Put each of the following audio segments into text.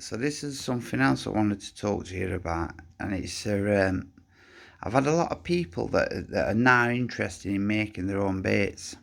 So this is something else I wanted to talk to you about, and it's I've had a lot of people that are now interested in making their own baits,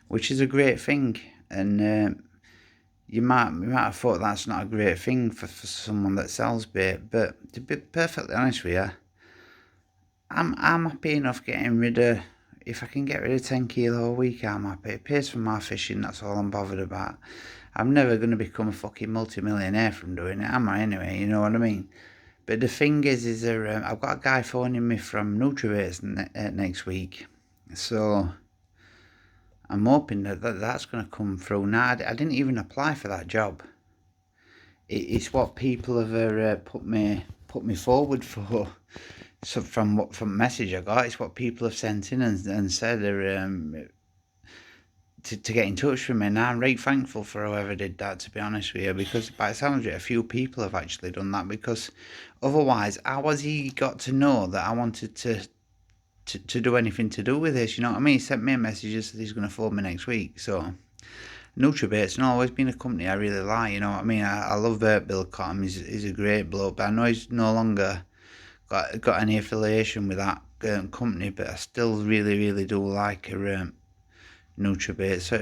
which is a great thing. And you might have thought that's not a great thing for someone that sells bait, but to be perfectly honest with you, I'm happy enough getting rid of. If I can get rid of 10 kilo a week, I'm happy. It pays for my fishing. That's all I'm bothered about. I'm never going to become a fucking multi-millionaire from doing it, am I? Anyway, you know what I mean. But the thing is I've got a guy phoning me from Nutribaits next week, so I'm hoping that's going to come through. Now, I didn't even apply for that job. It's what people have put me forward for. So from message I got, it's what people have sent in and said they're to get in touch with me. And I'm right thankful for whoever did that, to be honest with you, because by the sounds of it, a few people have actually done that, because otherwise, how has he got to know that I wanted to do anything to do with this? You know what I mean? He sent me a message and said he's going to phone me next week. So Nutribait's not always been a company I really like, you know what I mean? I love Bill Cotton. He's a great bloke, but I know he's no longer got any affiliation with that company, but I still really do like a Nutribait. So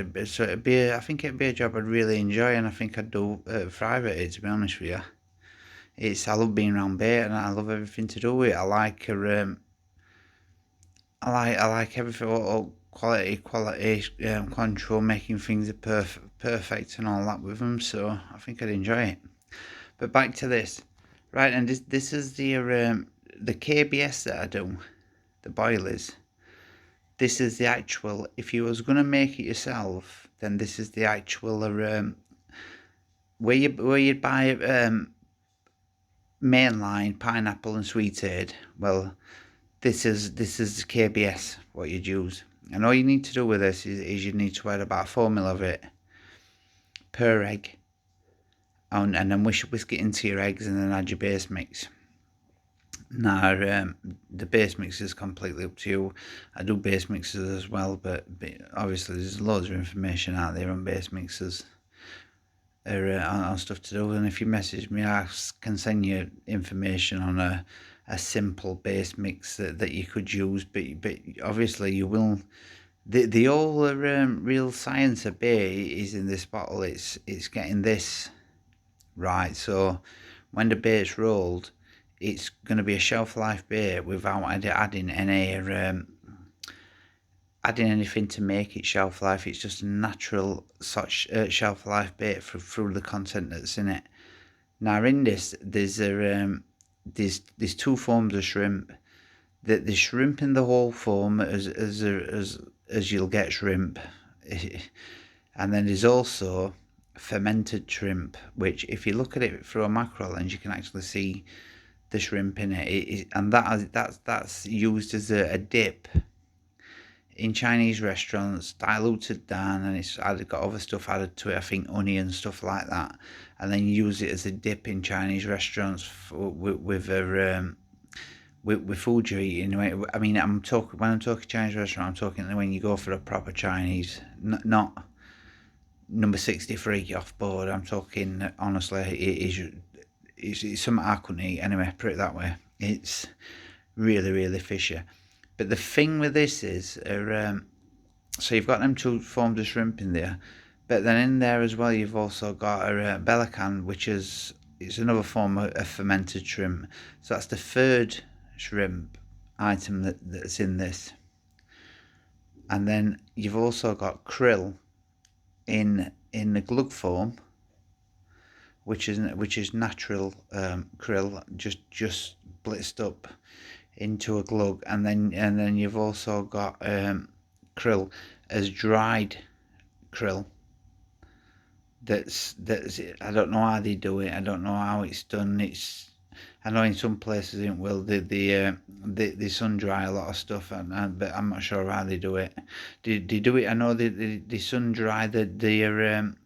it'd be I think it'd be a job I'd really enjoy, and I think I'd do thrive at it, to be honest with you. I love being around bait, and I love everything to do with it. I like everything, all quality control, making things perfect and all that with them. So I think I'd enjoy it. But back to this, right? And this is the KBS that I do, the boilers. This is the actual. If you was gonna make it yourself, then this is the actual where you'd buy mainline pineapple and sweet aid. Well, this is KBS what you'd use, and all you need to do with this is you need to add about 4 ml of it per egg, and then whisk it into your eggs, and then add your base mix. Now, the base mix is completely up to you. I do base mixes as well, but obviously there's loads of information out there on base mixes on stuff to do. And if you message me, I can send you information on a simple base mix that you could use. But obviously you will. The whole real science of bait is in this bottle. It's getting this right. So when the bait's rolled, it's going to be a shelf life bait without adding anything to make it shelf life. It's just a natural such shelf life bait through the content that's in it. Now in this, there's two forms of shrimp. The shrimp in the whole form as you'll get shrimp, and then there's also fermented shrimp, which if you look at it through a macro lens, you can actually see the shrimp in it, and that's used as a dip in Chinese restaurants, diluted down, and it's got other stuff added to it. I think honey and stuff like that, and then you use it as a dip in Chinese restaurants with food you're eating. I mean, when I'm talking Chinese restaurant, I'm talking when you go for a proper Chinese, not number 63 off board. I'm talking honestly, it's something I couldn't eat anyway, put it that way. It's really fishy. But the thing with this is, so you've got them two forms of shrimp in there, but then in there as well you've also got a belacan, which is another form of fermented shrimp. So that's the third shrimp item that's in this. And then you've also got krill in the glug form, which is natural krill, just blitzed up into a glug, and then you've also got krill as dried krill. That's I don't know how they do it. I don't know how it's done. I know in some places in they sun dry a lot of stuff, but I'm not sure how they do it. They do it. I know they sun dry the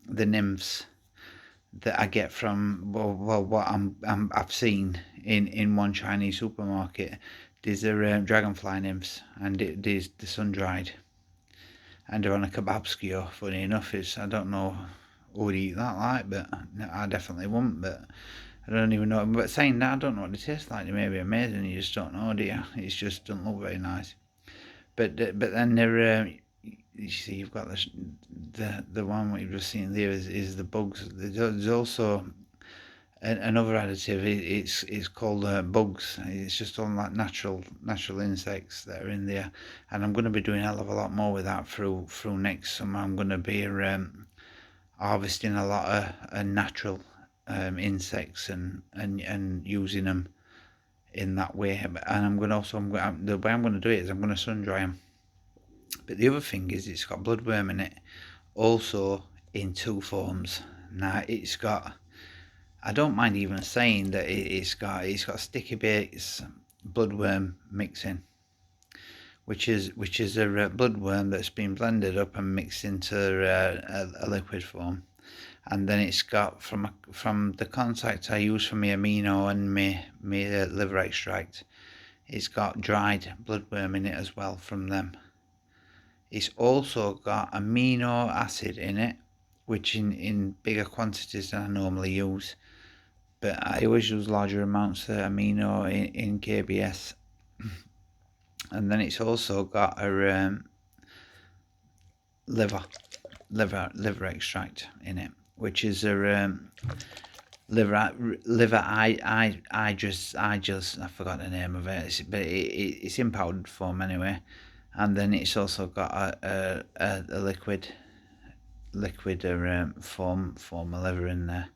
nymphs that I get from what I've seen in one Chinese supermarket. These are dragonfly nymphs, and they're sun dried, and they're on a kebab skewer. Funny enough, I don't know who would eat that like, but I definitely wouldn't. But I don't even know. But saying that, I don't know what they taste like. They may be amazing. You just don't know, do you? It just doesn't look very nice. But then they're you see, you've got the one what you've just seen there is the bugs. There's also another additive. It's called bugs. It's just all like natural insects that are in there, and I'm going to be doing a hell of a lot more with that through next summer. I'm going to be harvesting a lot of natural insects and using them in that way. And the way I'm going to do it is I'm going to sun dry them. But the other thing is it's got bloodworm in it, also in two forms. Now it's got, I don't mind even saying that it's got sticky baits bloodworm mixing, which is a bloodworm that's been blended up and mixed into a liquid form. And then it's got from the contact I use for my amino and my liver extract, it's got dried bloodworm in it as well from them. It's also got amino acid in it, which in bigger quantities than I normally use. But I always use larger amounts of amino in KBS. And then it's also got a liver extract in it, which is a liver I just I forgot the name of it, but it's in powdered form anyway. And then it's also got a liquid form of liver in there.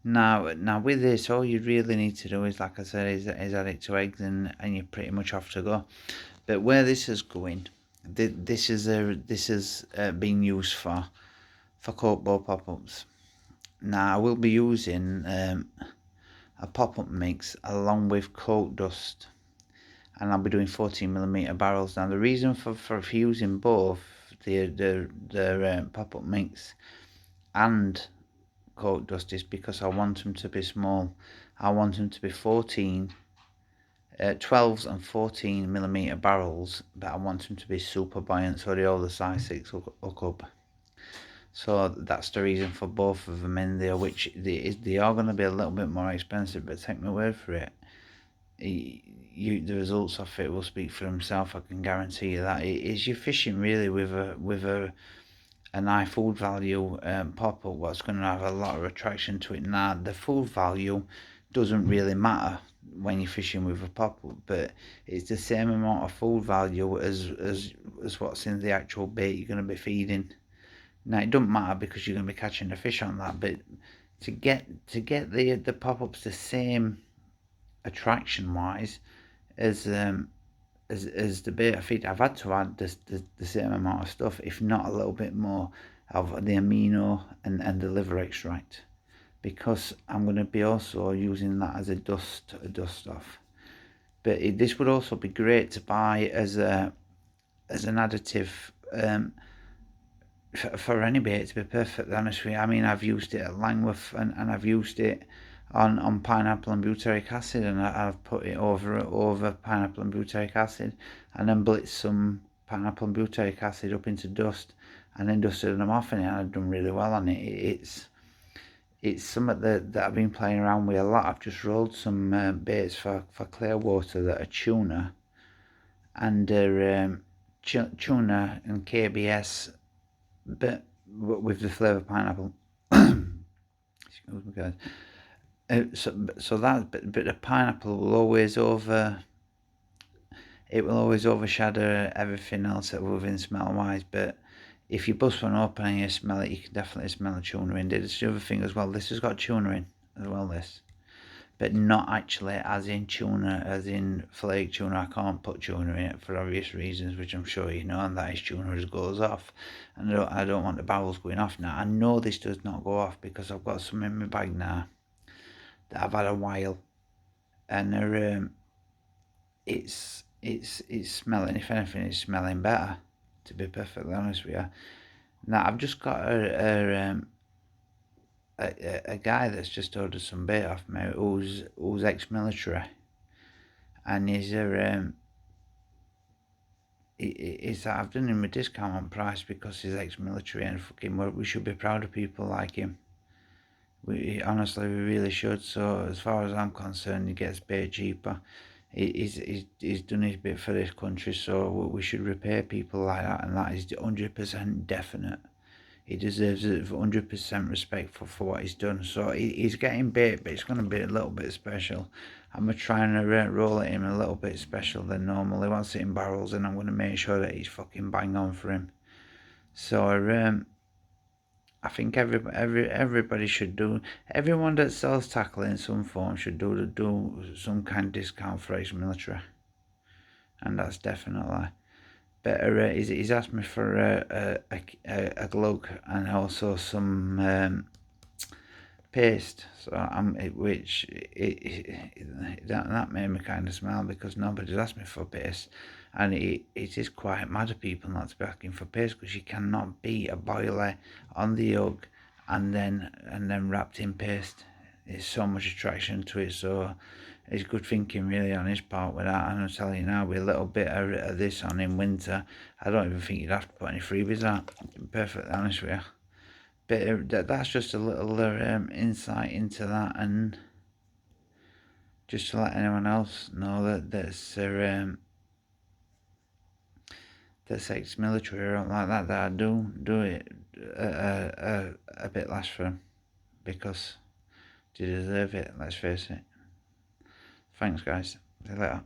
Now with this, all you really need to do is, like I said, is add it to eggs, and you're pretty much off to go. But where this is going, this is being used for coke bowl pop-ups. Now I will be using a pop-up mix along with coke dust, and I'll be doing 14mm barrels. Now the reason for using both the pop-up mix and coke dust is because I want them to be small. I want them to be 12s and 14mm barrels, but I want them to be super buoyant, so they all the size 6 hook up. So that's the reason for both of them in there, which they are going to be a little bit more expensive, but take my word for it, the results of it will speak for themselves. I can guarantee you that. You're fishing really with a high food value pop-up, what's going to have a lot of attraction to it. Now the food value doesn't really matter when you're fishing with a pop-up, but it's the same amount of food value as what's in the actual bait you're going to be feeding. Now it doesn't matter because you're going to be catching the fish on that, but to get the pop-ups the same attraction wise as the bait I feed, I've had to add the same amount of stuff, if not a little bit more, of the amino and the liver extract, because I'm going to be also using that as a dust off. But this would also be great to buy as an additive for any bait, to be perfectly honest with you. I mean, I've used it at Langworth, and I've used it on pineapple and butyric acid, and I've put it over pineapple and butyric acid, and then blitzed some pineapple and butyric acid up into dust, and then dusted them off, and I've done really well on it. It's something that I've been playing around with a lot. I've just rolled some baits for clear water that are tuna, and tuna and KBS, but with the flavour pineapple. Excuse me, guys. So that, but the pineapple will always overshadow everything else that within smell wise. But if you bust one open and you smell it, you can definitely smell the tuna in. There's the other thing as well. This has got tuna in as well. This, but not actually as in tuna, as in flake tuna. I can't put tuna in it for obvious reasons, which I'm sure you know, and that is tuna as goes off. And I don't want the barrels going off now. I know this does not go off because I've got some in my bag now that I've had a while, and it's smelling. If anything, it's smelling better, to be perfectly honest with you. Now I've just got a guy that's just ordered some bait off me, who's ex-military, and is that I've done him a discount on price because he's ex-military, and fucking we should be proud of people like him. Honestly, we really should. So as far as I'm concerned, he gets paid cheaper. He's done his bit for this country, so we should repay people like that, and that is 100% definite. He deserves 100% respect for what he's done. So he's getting bait, but it's going to be a little bit special. I'm going to try and roll it in a little bit special than normal. He wants it in barrels, and I'm going to make sure that he's fucking bang on for him. So I think everybody should do. Everyone that sells tackle in some form should do some kind of discount for ex-military, and that's definitely better. He's asked me for a glug and also some paste. So that made me kind of smile because nobody's asked me for paste, and it is quite mad of people not to be asking for paste because you cannot beat a boiler on the yoke and then wrapped in paste. There's so much attraction to it, so it's good thinking really on his part with that. And I'm telling you now, with a little bit of this on in winter, I don't even think you'd have to put any freebies out, to be perfectly honest with you. But that's just a little insight into that, and just to let anyone else know that that's ex-military or like that I do it a bit less for them because they deserve it. Let's face it. Thanks, guys. See you later.